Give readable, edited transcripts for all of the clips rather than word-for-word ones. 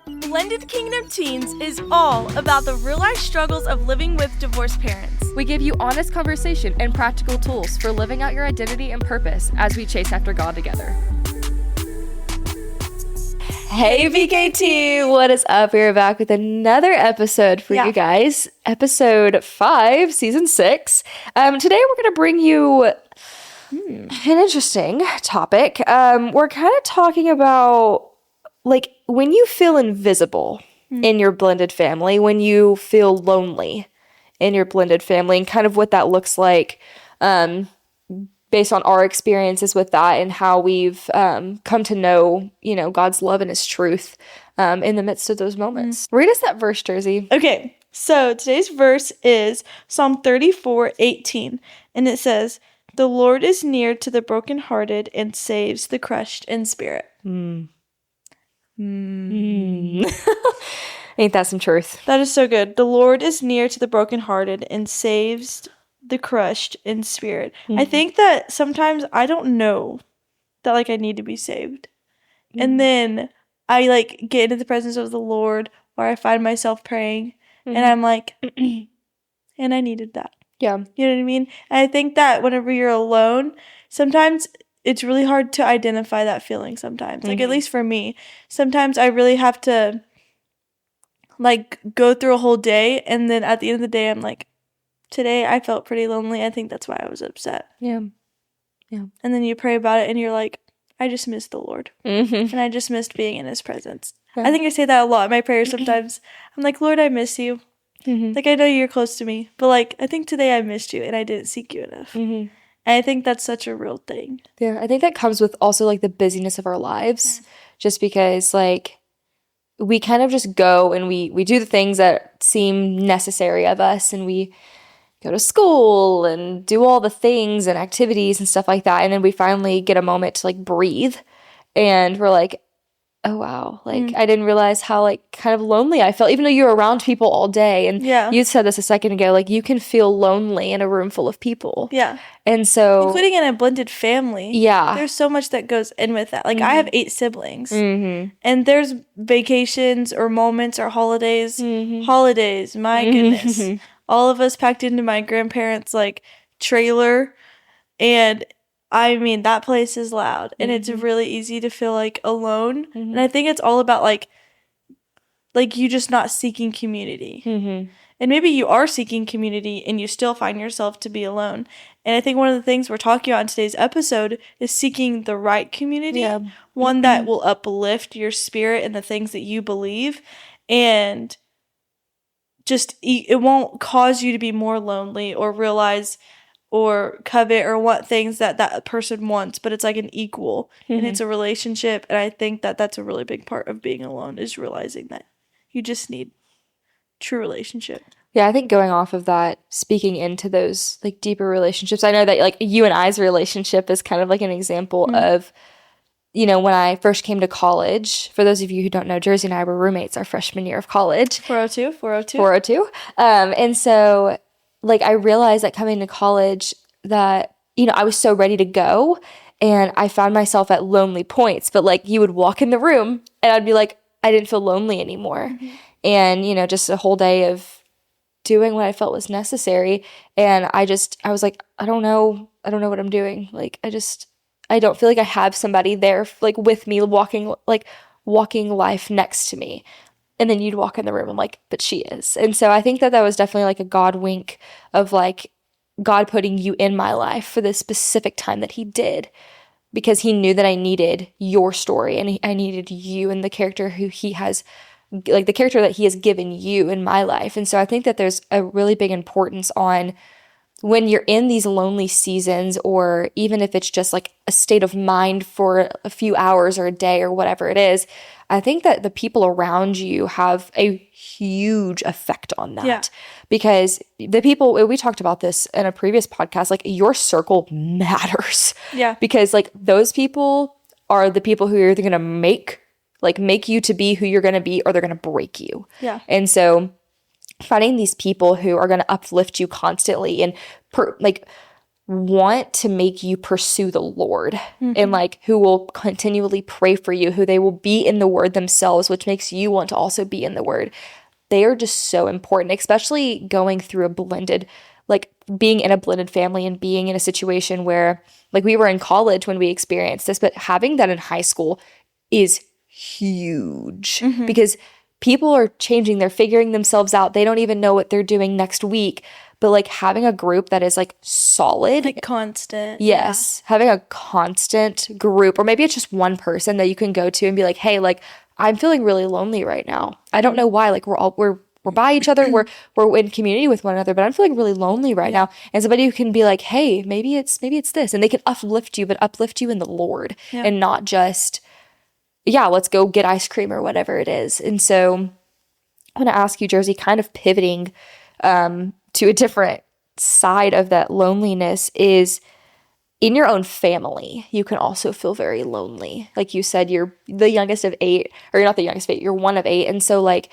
Blended Kingdom Teens is all about the real-life struggles of living with divorced parents. We give you honest conversation and practical tools for living out your identity and purpose as we chase after God together. Hey VKT, what is up? We're back with another episode for you guys. Episode 5, season 6. Today we're going to bring you an interesting topic. We're kind of talking about like when you feel invisible in your blended family, when you feel lonely in your blended family, and kind of what that looks like based on our experiences with that and how we've come to know, God's love and his truth in the midst of those moments. Read us that verse, Jerzi. Okay, so today's verse is Psalm 34:18, and it says, "The Lord is near to the brokenhearted and saves the crushed in spirit." Ain't that some truth? That is so good. The Lord is near to the brokenhearted and saves the crushed in spirit. I think that sometimes I don't know that I need to be saved. And then I get into the presence of the Lord, or I find myself praying and I'm like, and I needed that. Yeah. You know what I mean? And I think that whenever you're alone, sometimes it's really hard to identify that feeling sometimes. At least for me, sometimes I really have to go through a whole day, and then at the end of the day, I'm like, today I felt pretty lonely. I think that's why I was upset. Yeah. And then you pray about it and you're like, I just missed the Lord. And I just missed being in his presence. Yeah. I think I say that a lot in my prayers sometimes. I'm like, Lord, I miss you. I know you're close to me, but I think today I missed you and I didn't seek you enough. And I think that's such a real thing. Yeah, I think that comes with also the busyness of our lives, just because we kind of just go and we do the things that seem necessary of us, and we go to school and do all the things and activities and stuff like that, and then we finally get a moment to breathe, and we're like, oh wow, I didn't realize how kind of lonely I felt, even though you're around people all day. And you said this a second ago, you can feel lonely in a room full of people. Yeah. And so, including in a blended family. Yeah. There's so much that goes in with that. I have 8 siblings. And there's vacations or moments or holidays. Holidays, my goodness. All of us packed into my grandparents' trailer, and I mean, that place is loud, and it's really easy to feel alone. And I think it's all about you just not seeking community. And maybe you are seeking community and you still find yourself to be alone. And I think one of the things we're talking about in today's episode is seeking the right community, one that will uplift your spirit and the things that you believe, and just it won't cause you to be more lonely or realize or covet or want things that person wants, but it's an equal, and it's a relationship. And I think that that's a really big part of being alone, is realizing that you just need true relationship. Yeah, I think going off of that, speaking into those deeper relationships, I know that you and I's relationship is kind of an example of, when I first came to college. For those of you who don't know, Jerzi and I were roommates our freshman year of college. 402. And so I realized that coming to college that, I was so ready to go, and I found myself at lonely points, but you would walk in the room and I'd be like, I didn't feel lonely anymore. And, just a whole day of doing what I felt was necessary. And I was like, I don't know what I'm doing. I don't feel like I have somebody there, with me, walking life next to me. And then you'd walk in the room, I'm like, but she is. And so I think that was definitely a God wink of God putting you in my life for this specific time that he did, because he knew that I needed your story, and I needed you and the character who he has, the character that he has given you in my life. And so I think that there's a really big importance on when you're in these lonely seasons, or even if it's just a state of mind for a few hours or a day or whatever it is, I think that the people around you have a huge effect on that. Yeah. Because the people, we talked about this in a previous podcast, your circle matters. Yeah. Because those people are the people who are either going to make you to be who you're going to be, or they're going to break you. Yeah. And so finding these people who are going to uplift you constantly and want to make you pursue the Lord, and like who will continually pray for you, who they will be in the Word themselves, which makes you want to also be in the Word. They are just so important, especially going through a blended, like being in a blended family and being in a situation where, like, we were in college when we experienced this, but having that in high school is huge because people are changing, they're figuring themselves out. They don't even know what they're doing next week. But like having a group that is like solid, like constant. Yes. Having a constant group, or maybe it's just one person that you can go to and be like, hey, like, I'm feeling really lonely right now. I don't know why. Like we're by each other, we're in community with one another, but I'm feeling really lonely right now. And somebody who can be like, hey, maybe it's this, and they can uplift you, but uplift you in the Lord and not just, let's go get ice cream or whatever it is. And so I want to ask you, Jerzi, kind of pivoting to a different side of that loneliness, is in your own family, you can also feel very lonely. Like you said, you're the youngest of 8, or you're not the youngest of 8, you're one of 8. And so like,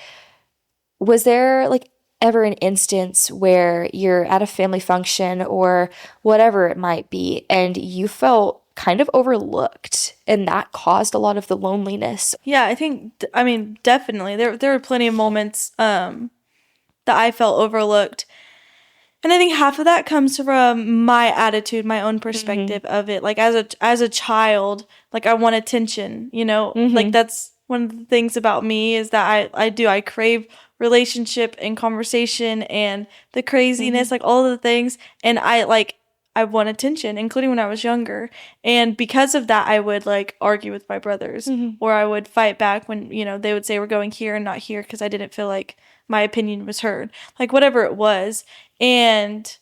was there like ever an instance where you're at a family function or whatever it might be, and you felt kind of overlooked, and that caused a lot of the loneliness? Yeah, I mean, definitely. There were plenty of moments that I felt overlooked. And I think half of that comes from my attitude, my own perspective of it. Like as a child, like I want attention, you know? Like that's one of the things about me is that I crave relationship and conversation and the craziness, like all of the things. And I want attention, including when I was younger. And because of that, I would like argue with my brothers or I would fight back when, you know, they would say we're going here and not here because I didn't feel like my opinion was heard, like whatever it was. And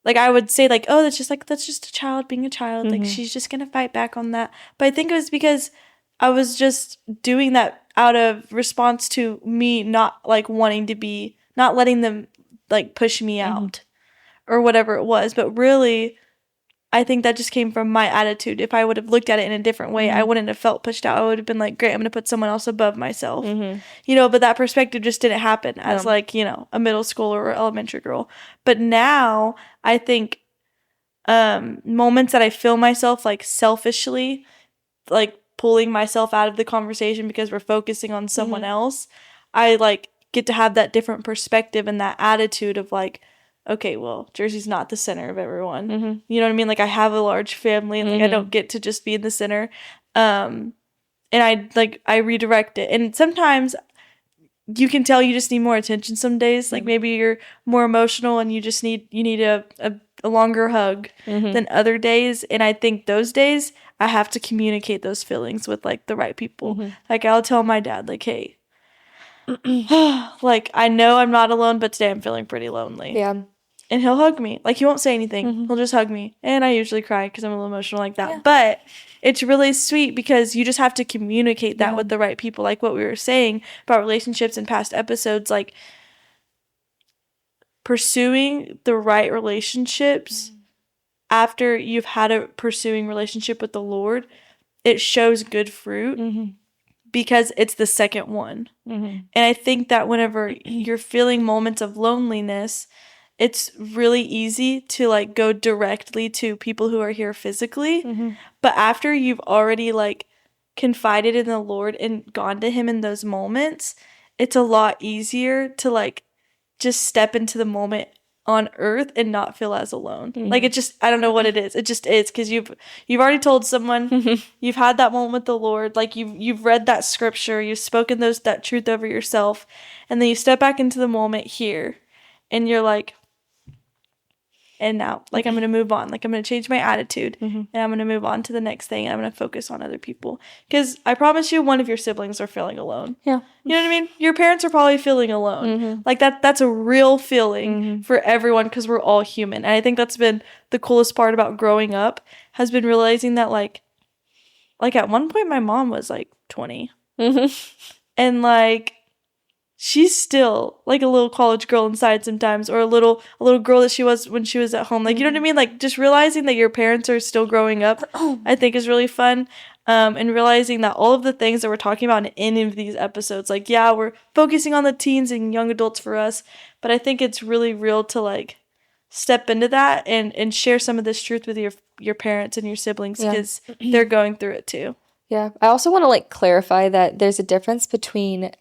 like I would say like, oh, that's just a child being a child. Like she's just gonna fight back on that. But I think it was because I was just doing that out of response to me not like wanting to be, not letting them like push me out or whatever it was. But really, I think that just came from my attitude. If I would have looked at it in a different way, I wouldn't have felt pushed out. I would have been like, great, I'm going to put someone else above myself. You know, but that perspective just didn't happen as like, you know, a middle schooler or elementary girl. But now I think moments that I feel myself like selfishly, like pulling myself out of the conversation because we're focusing on someone else, I like get to have that different perspective and that attitude of like, okay, well, Jerzi's not the center of everyone. You know what I mean? Like, I have a large family, and like, I don't get to just be in the center. And I redirect it. And sometimes you can tell you just need more attention some days. Like, maybe you're more emotional and you need a longer hug than other days. And I think those days, I have to communicate those feelings with, like, the right people. Like, I'll tell my dad, like, hey, like, I know I'm not alone, but today I'm feeling pretty lonely. Yeah. And he'll hug me. Like, he won't say anything. He'll just hug me. And I usually cry because I'm a little emotional like that. Yeah. But it's really sweet because you just have to communicate that with the right people. Like what we were saying about relationships in past episodes, like pursuing the right relationships after you've had a pursuing relationship with the Lord, it shows good fruit because it's the second one. And I think that whenever you're feeling moments of loneliness, it's really easy to like go directly to people who are here physically. But after you've already like confided in the Lord and gone to him in those moments, it's a lot easier to like just step into the moment on earth and not feel as alone. Like it just, I don't know what it is. It just is because you've already told someone, you've had that moment with the Lord, like you've read that scripture, you've spoken that truth over yourself, and then you step back into the moment here and you're like, and now, like, I'm going to move on. Like, I'm going to change my attitude, and I'm going to move on to the next thing, and I'm going to focus on other people. Because I promise you, one of your siblings are feeling alone. Yeah. You know what I mean? Your parents are probably feeling alone. Like, that's a real feeling for everyone because we're all human. And I think that's been the coolest part about growing up, has been realizing that, like at one point, my mom was, like, 20. And, like, she's still like a little college girl inside sometimes, or a little girl that she was when she was at home. Like, you know what I mean? Like, just realizing that your parents are still growing up, I think is really fun. And realizing that all of the things that we're talking about in any of these episodes, like, yeah, we're focusing on the teens and young adults for us, but I think it's really real to like step into that and share some of this truth with your parents and your siblings, because they're going through it too. Yeah. I also want to like clarify that there's a difference between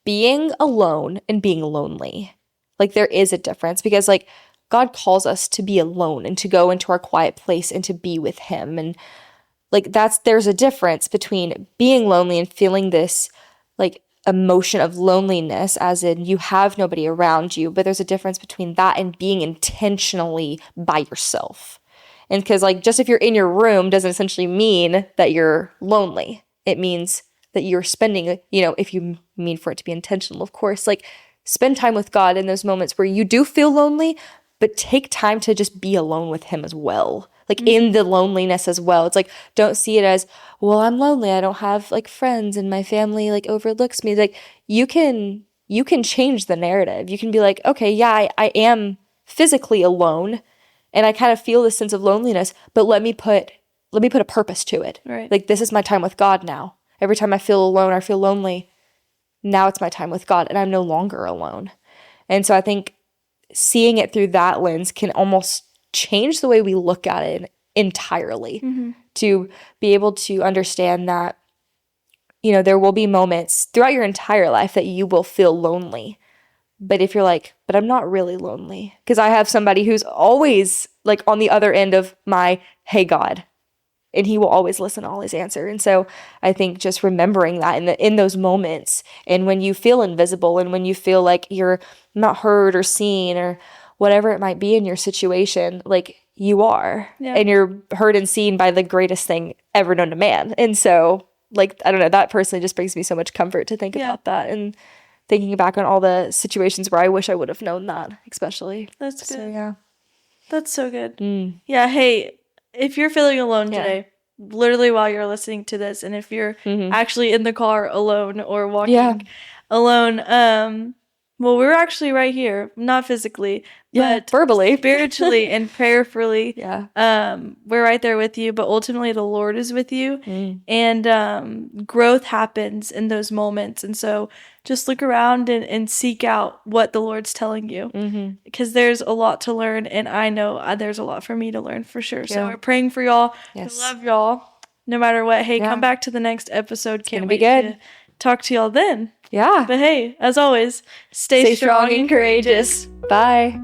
being alone and being lonely. Like there is a difference, because like God calls us to be alone and to go into our quiet place and to be with him. And like there's a difference between being lonely and feeling this like emotion of loneliness, as in you have nobody around you, but there's a difference between that and being intentionally by yourself. And because like just if you're in your room doesn't essentially mean that you're lonely. It means that you're spending, if you mean for it to be intentional, of course, like spend time with God in those moments where you do feel lonely, but take time to just be alone with him as well. Like in the loneliness as well. It's like, don't see it as, well, I'm lonely. I don't have like friends and my family like overlooks me. Like you can change the narrative. You can be like, okay, yeah, I am physically alone and I kind of feel this sense of loneliness, but let me put a purpose to it. Right. Like this is my time with God now. Every time I feel alone or feel lonely, now it's my time with God and I'm no longer alone. And so I think seeing it through that lens can almost change the way we look at it entirely. To be able to understand that, there will be moments throughout your entire life that you will feel lonely. But if you're like, but I'm not really lonely, because I have somebody who's always like on the other end of my, hey, God, and he will always listen, always answer. And so I think just remembering that in those moments, and when you feel invisible and when you feel like you're not heard or seen or whatever it might be in your situation, like you are, and you're heard and seen by the greatest thing ever known to man. And so like, I don't know, that personally just brings me so much comfort to think about that, and thinking back on all the situations where I wish I would have known that, especially. That's good. So, yeah. That's so good. Yeah, hey, if you're feeling alone today, literally while you're listening to this, and if you're actually in the car alone or walking alone, well, we're actually right here, not physically, but verbally, spiritually and prayerfully. We're right there with you, but ultimately the Lord is with you, and growth happens in those moments. And so just look around and seek out what the Lord's telling you, because there's a lot to learn, and I know there's a lot for me to learn for sure. So we're praying for y'all. We love y'all no matter what. Hey, come back to the next episode. Can't wait to talk to y'all then. But hey, as always, stay strong and courageous. Bye.